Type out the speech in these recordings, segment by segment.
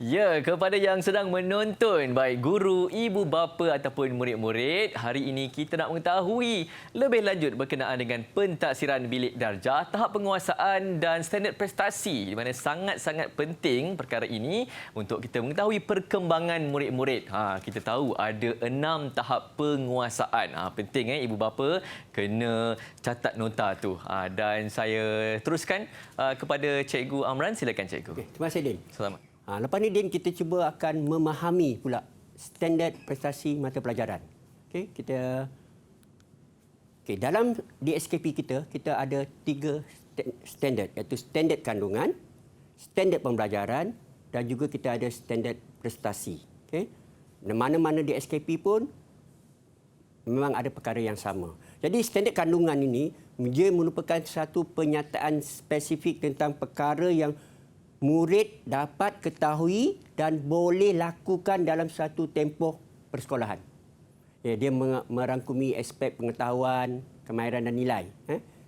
Ya, kepada yang sedang menonton, baik guru, ibu bapa ataupun murid-murid, hari ini kita nak mengetahui lebih lanjut berkenaan dengan pentaksiran bilik darjah, tahap penguasaan dan standard prestasi di mana sangat-sangat penting perkara ini untuk kita mengetahui perkembangan murid-murid. Kita tahu ada 6 tahap penguasaan. Penting ibu bapa kena catat nota tu. Dan saya teruskan kepada Cikgu Amran. Silakan Cikgu. Okay, terima kasih Din. Selamat. Lepas ni Din, kita cuba akan memahami pula standard prestasi mata pelajaran. Dalam DSKP kita ada 3 standard, iaitu standard kandungan, standard pembelajaran dan juga kita ada standard prestasi. Mana-mana DSKP pun memang ada perkara yang sama. Jadi standard kandungan ini dia merupakan satu penyataan spesifik tentang perkara yang murid dapat ketahui dan boleh lakukan dalam satu tempoh persekolahan. Dia merangkumi aspek pengetahuan, kemahiran dan nilai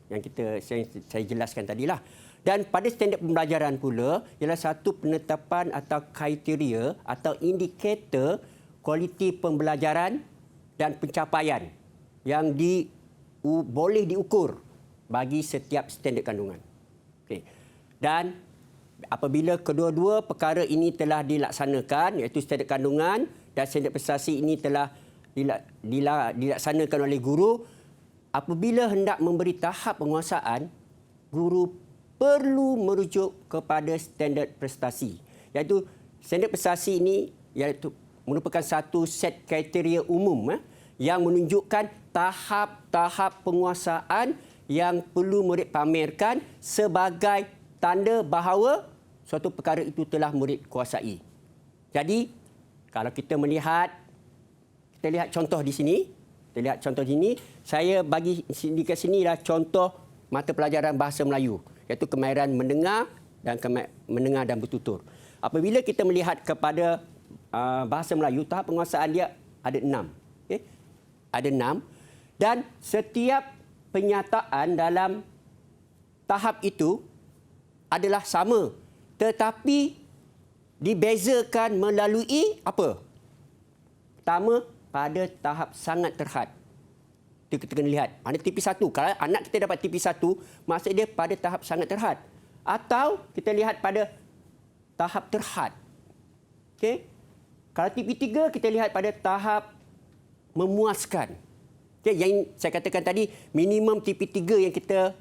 yang saya jelaskan tadilah. Dan pada standard pembelajaran pula ialah satu penetapan atau kriteria atau indikator kualiti pembelajaran dan pencapaian yang boleh diukur bagi setiap standard kandungan. Dan apabila kedua-dua perkara ini telah dilaksanakan, iaitu standard kandungan dan standard prestasi ini telah dilaksanakan oleh guru, apabila hendak memberi tahap penguasaan, guru perlu merujuk kepada standard prestasi. Iaitu standard prestasi ini iaitu merupakan satu set kriteria umum yang menunjukkan tahap-tahap penguasaan yang perlu murid pamerkan sebagai tanda bahawa suatu perkara itu telah murid kuasai. Jadi, kalau kita lihat contoh di sini. Saya bagi di sini adalah contoh mata pelajaran bahasa Melayu, iaitu kemahiran mendengar dan bertutur. Apabila kita melihat kepada bahasa Melayu, tahap penguasaan dia ada 6. Ada 6. Dan setiap penyataan dalam tahap itu adalah sama, tetapi dibezakan melalui apa? Pertama, pada tahap sangat terhad. Itu kita kena lihat. Mana tipis 1. Kalau anak kita dapat tipis 1, maksud dia pada tahap sangat terhad. Atau kita lihat pada tahap terhad. Kalau tipis 3, kita lihat pada tahap memuaskan. Yang saya katakan tadi, minimum tipis 3 yang kita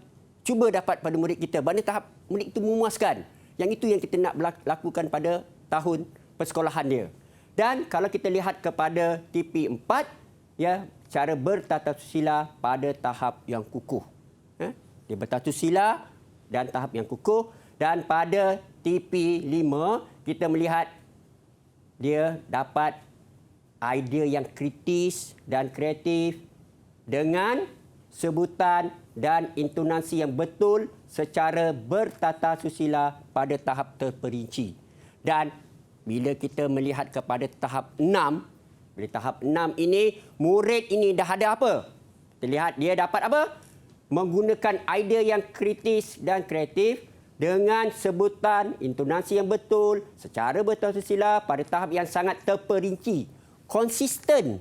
cuba dapat pada murid kita. Mana tahap murid itu memuaskan. Yang itu yang kita nak lakukan pada tahun persekolahan dia. Dan kalau kita lihat kepada TP4, cara bertatasusila pada tahap yang kukuh. Dia bertatasusila dan tahap yang kukuh. Dan pada TP5, kita melihat dia dapat idea yang kritis dan kreatif dengan sebutan dan intonasi yang betul secara bertatasusila pada tahap terperinci. Dan bila kita melihat kepada tahap 6, bila tahap 6 ini, murid ini dah ada apa? Kita lihat dia dapat apa? Menggunakan idea yang kritis dan kreatif dengan sebutan, intonasi yang betul secara bertatasusila pada tahap yang sangat terperinci. Konsisten.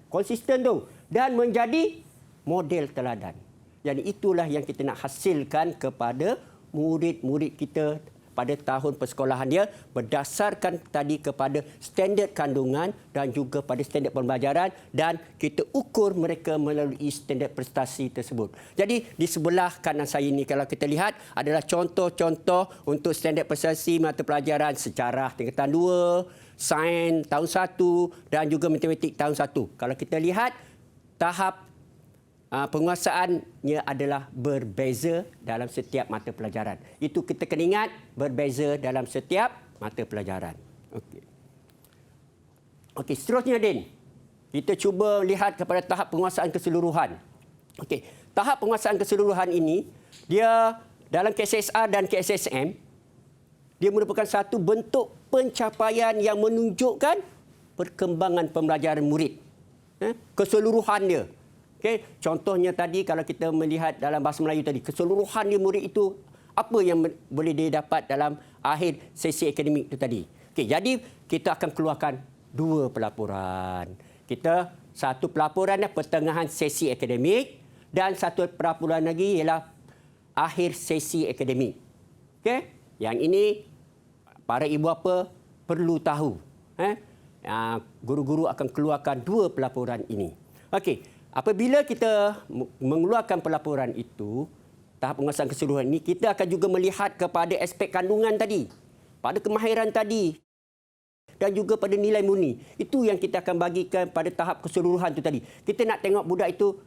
Konsisten tu. Dan menjadi model teladan. Jadi itulah yang kita nak hasilkan kepada murid-murid kita pada tahun persekolahan dia berdasarkan tadi kepada standard kandungan dan juga pada standard pembelajaran dan kita ukur mereka melalui standard prestasi tersebut. Jadi di sebelah kanan saya ini kalau kita lihat adalah contoh-contoh untuk standard prestasi mata pelajaran sejarah tingkatan 2, sains tahun 1 dan juga matematik tahun 1. Kalau kita lihat tahap penguasaannya adalah berbeza dalam setiap mata pelajaran. Itu kita kena ingat, berbeza dalam setiap mata pelajaran. Okey, seterusnya Din. Kita cuba lihat kepada tahap penguasaan keseluruhan. Tahap penguasaan keseluruhan ini, dia dalam KSSR dan KSSM, dia merupakan satu bentuk pencapaian yang menunjukkan perkembangan pembelajaran murid. Keseluruhan dia. Contohnya tadi kalau kita melihat dalam bahasa Melayu tadi, keseluruhan dia murid itu apa yang boleh dia dapat dalam akhir sesi akademik itu tadi. Okey, jadi kita akan keluarkan 2 pelaporan. Satu pelaporan pertengahan sesi akademik dan satu pelaporan lagi ialah akhir sesi akademik. Okey? Yang ini para ibu bapa perlu tahu. Guru-guru akan keluarkan 2 pelaporan ini. Okey, apabila kita mengeluarkan pelaporan itu, tahap penguasaan keseluruhan ini, kita akan juga melihat kepada aspek kandungan tadi, pada kemahiran tadi dan juga pada nilai murni. Itu yang kita akan bagikan pada tahap keseluruhan itu tadi. Kita nak tengok budak itu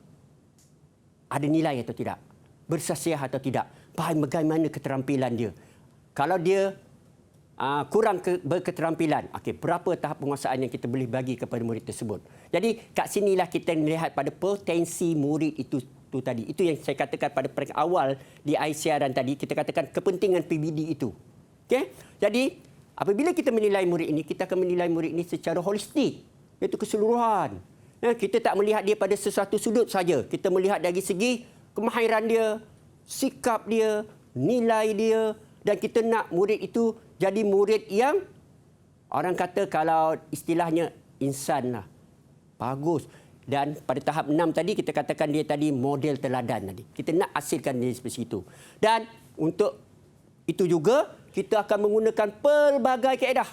ada nilai atau tidak, bersasiah atau tidak, bagaimana keterampilan dia. Kalau dia kurang berketerampilan, berapa tahap penguasaan yang kita boleh bagi kepada murid tersebut. Jadi kat sinilah kita melihat pada potensi murid itu tadi. Itu yang saya katakan pada peringkat awal di siaran tadi, kita katakan kepentingan PBD itu. Okey? Jadi apabila kita menilai murid ini, kita akan menilai murid ini secara holistik, iaitu keseluruhan. Kita tak melihat dia pada sesuatu sudut saja. Kita melihat dari segi kemahiran dia, sikap dia, nilai dia, dan kita nak murid itu jadi murid yang orang kata kalau istilahnya insan lah. Bagus. Dan pada tahap 6 tadi kita katakan dia tadi model teladan tadi. Kita nak hasilkan dia seperti itu. Dan untuk itu juga kita akan menggunakan pelbagai kaedah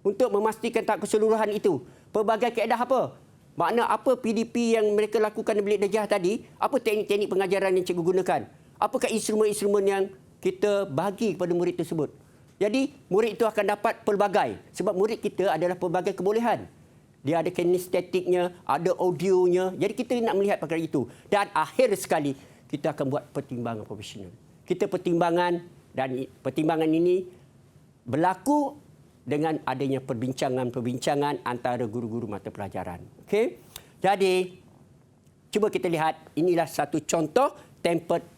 untuk memastikan tahap keseluruhan itu. Pelbagai kaedah apa? Makna apa PDP yang mereka lakukan di bilik darjah tadi? Apa teknik-teknik pengajaran yang cikgu gunakan? Apakah instrumen-instrumen yang kita bagi kepada murid tersebut? Jadi murid itu akan dapat pelbagai. Sebab murid kita adalah pelbagai kebolehan. Dia ada kinestetiknya, ada audionya. Jadi kita nak melihat perkara itu. Dan akhir sekali, kita akan buat pertimbangan profesional. Kita pertimbangan dan pertimbangan ini berlaku dengan adanya perbincangan-perbincangan antara guru-guru mata pelajaran. Okey? Jadi, cuba kita lihat. Inilah satu contoh template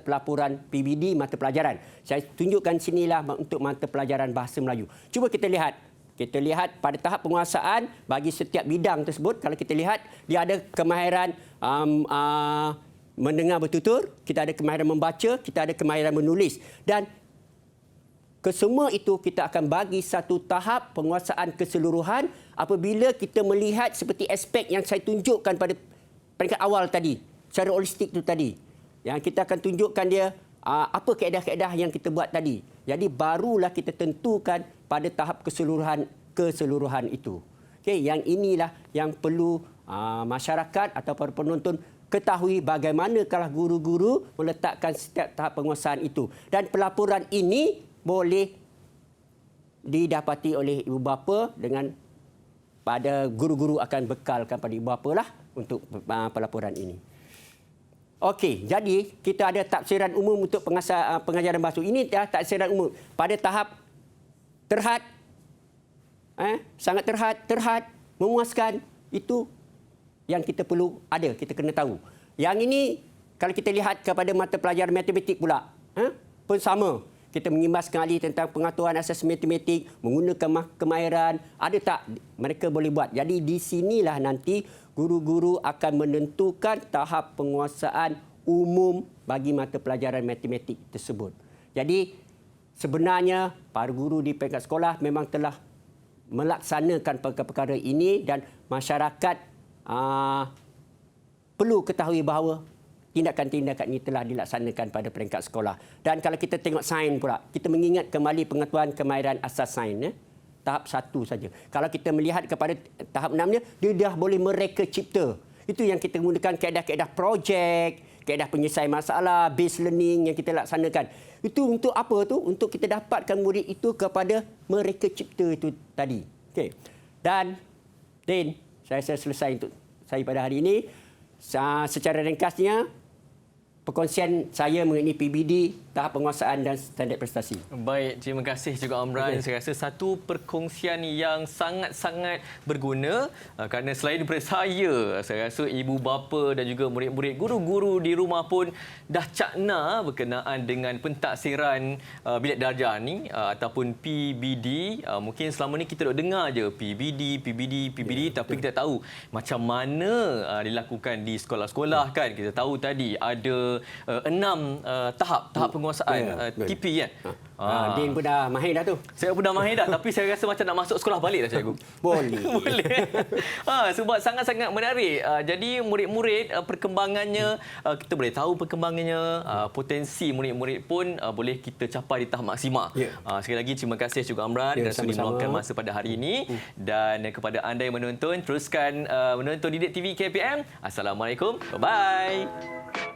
pelaporan PBD mata pelajaran. Saya tunjukkan sinilah untuk mata pelajaran Bahasa Melayu. Cuba kita lihat. Kita lihat pada tahap penguasaan bagi setiap bidang tersebut. Kalau kita lihat, dia ada kemahiran mendengar bertutur, kita ada kemahiran membaca, kita ada kemahiran menulis. Dan kesemua itu kita akan bagi satu tahap penguasaan keseluruhan apabila kita melihat seperti aspek yang saya tunjukkan pada peringkat awal tadi, secara holistik itu tadi. Yang kita akan tunjukkan dia apa kaedah-kaedah yang kita buat tadi. Jadi barulah kita tentukan pada tahap keseluruhan itu. Okey, yang inilah yang perlu masyarakat atau para penonton ketahui bagaimana kalau guru-guru meletakkan setiap tahap penguasaan itu. Dan pelaporan ini boleh didapati oleh ibu bapa dengan pada guru-guru akan bekalkan pada ibu bapa lah untuk pelaporan ini. Okey, jadi kita ada tafsiran umum untuk pengajaran bahasa. Ini dah tafsiran umum pada tahap terhad, sangat terhad, memuaskan. Itu yang kita perlu ada, kita kena tahu. Yang ini kalau kita lihat kepada mata pelajaran matematik pula, pun sama. Kita mengimbaskan ahli tentang pengaturan asas matematik, menggunakan kemahiran, ada tak mereka boleh buat. Jadi di sinilah nanti guru-guru akan menentukan tahap penguasaan umum bagi mata pelajaran matematik tersebut. Jadi sebenarnya para guru di peringkat sekolah memang telah melaksanakan perkara-perkara ini dan masyarakat perlu ketahui bahawa tindakan-tindakan ini telah dilaksanakan pada peringkat sekolah. Dan kalau kita tengok sains pula, kita mengingat kembali pengetahuan kemahiran asas sains. Tahap 1 saja. Kalau kita melihat kepada tahap 6-nya, dia dah boleh mereka cipta. Itu yang kita gunakan kaedah-kaedah projek, kaedah penyelesaian masalah, base learning yang kita laksanakan. Itu untuk apa tu? Untuk kita dapatkan murid itu kepada mereka cipta itu tadi. Okey. Dan Din, saya selesai untuk saya pada hari ini. Secara ringkasnya, perkongsian saya mengenai PBD, tahap penguasaan dan standard prestasi. Baik, terima kasih juga Amran. Saya rasa satu perkongsian yang sangat-sangat berguna kerana selain daripada saya rasa ibu bapa dan juga murid-murid, guru-guru di rumah pun dah cakna berkenaan dengan pentaksiran bilik darjah ni ataupun PBD. Mungkin selama ni kita duk dengar je PBD, tapi kita tahu macam mana dilakukan di sekolah-sekolah kan. Kita tahu tadi ada 6 tahap penguasaan betul. TP kan. Din pun dah mahir dah tu. Saya pun dah mahir dah, tapi saya rasa macam nak masuk sekolah balik dah, cikgu. Boleh. Boleh. Sebab sangat-sangat menarik. Jadi murid-murid perkembangannya, kita boleh tahu perkembangannya, potensi murid-murid pun boleh kita capai di tahap maksima. Sekali lagi terima kasih Cikgu Amran kerana sudi meluangkan masa pada hari ini. Dan kepada anda yang menonton, teruskan menonton Didik TV KPM. Assalamualaikum. Bye-bye.